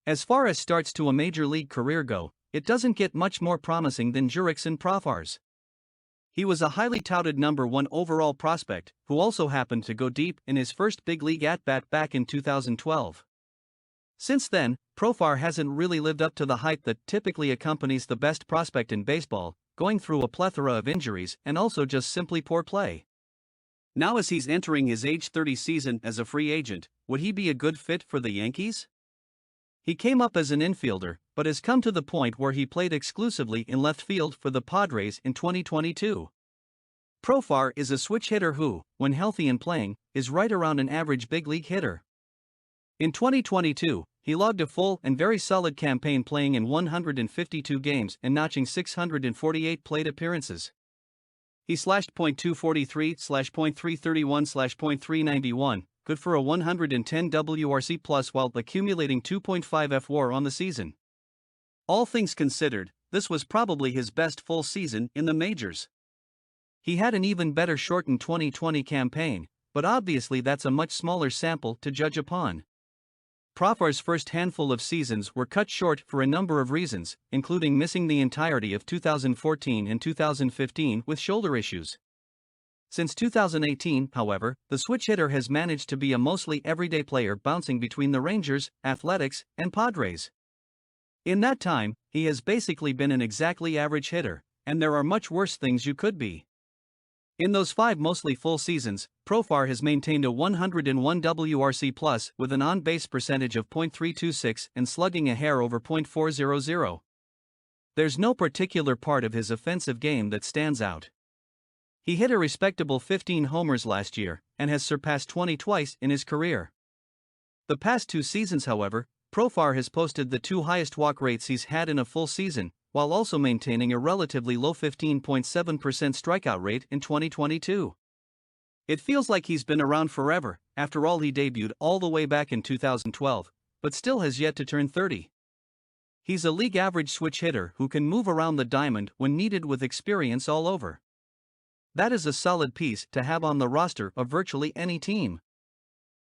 As far as starts to a major league career go, it doesn't get much more promising than Jurickson Profar's. He was a highly touted #1 overall prospect, who also happened to go deep in his first big league at-bat back in 2012. Since then, Profar hasn't really lived up to the hype that typically accompanies the best prospect in baseball, going through a plethora of injuries and also just simply poor play. Now as he's entering his age 30 season as a free agent, would he be a good fit for the Yankees? He came up as an infielder, but has come to the point where he played exclusively in left field for the Padres in 2022. Profar is a switch hitter who, when healthy and playing, is right around an average big league hitter. In 2022, he logged a full and very solid campaign, playing in 152 games and notching 648 plate appearances. He slashed .243, .331, .391, good for a 110 WRC plus while accumulating 2.5 fWAR on the season. All things considered, this was probably his best full season in the majors. He had an even better shortened 2020 campaign, but obviously that's a much smaller sample to judge upon. Profar's first handful of seasons were cut short for a number of reasons, including missing the entirety of 2014 and 2015 with shoulder issues. Since 2018, however, the switch hitter has managed to be a mostly everyday player, bouncing between the Rangers, Athletics, and Padres. In that time, he has basically been an exactly average hitter, and there are much worse things you could be. In those 5 mostly full seasons, Profar has maintained a 101 WRC plus with an on-base percentage of .326 and slugging a hair over .400. There's no particular part of his offensive game that stands out. He hit a respectable 15 homers last year and has surpassed 20 twice in his career. The past 2 seasons, however, Profar has posted the 2 highest walk rates he's had in a full season, while also maintaining a relatively low 15.7% strikeout rate in 2022. It feels like he's been around forever. After all, he debuted all the way back in 2012, but still has yet to turn 30. He's a league average switch hitter who can move around the diamond when needed with experience all over. That is a solid piece to have on the roster of virtually any team.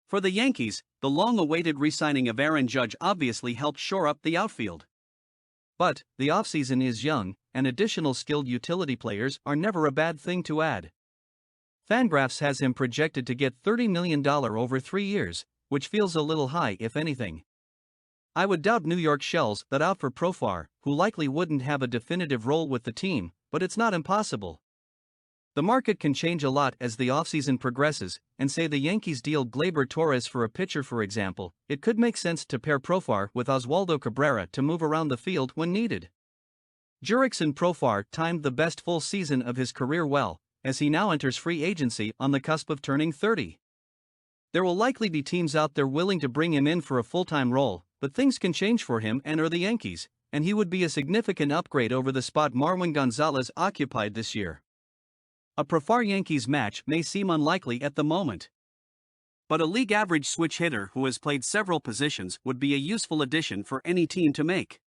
For the Yankees, the long-awaited re-signing of Aaron Judge obviously helped shore up the outfield. But the offseason is young, and additional skilled utility players are never a bad thing to add. Fangraphs has him projected to get $30 million over 3 years, which feels a little high if anything. I would doubt New York shells that out for Profar, who likely wouldn't have a definitive role with the team, but it's not impossible. The market can change a lot as the offseason progresses, and say the Yankees deal Gleyber Torres for a pitcher, for example, it could make sense to pair Profar with Oswaldo Cabrera to move around the field when needed. Jurickson Profar timed the best full season of his career well, as he now enters free agency on the cusp of turning 30. There will likely be teams out there willing to bring him in for a full-time role, but things can change for him and or the Yankees, and he would be a significant upgrade over the spot Marwin Gonzalez occupied this year. A Profar-Yankees match may seem unlikely at the moment, but a league-average switch hitter who has played several positions would be a useful addition for any team to make.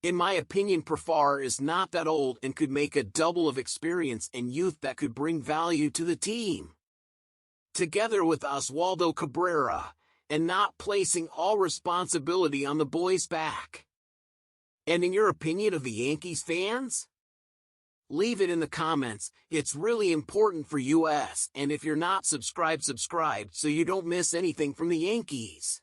In my opinion, Profar is not that old and could make a double of experience and youth that could bring value to the team. Together with Oswaldo Cabrera, and not placing all responsibility on the boy's back. And in your opinion of the Yankees fans? Leave it in the comments. It's really important for us, and if you're not subscribed so you don't miss anything from the Yankees.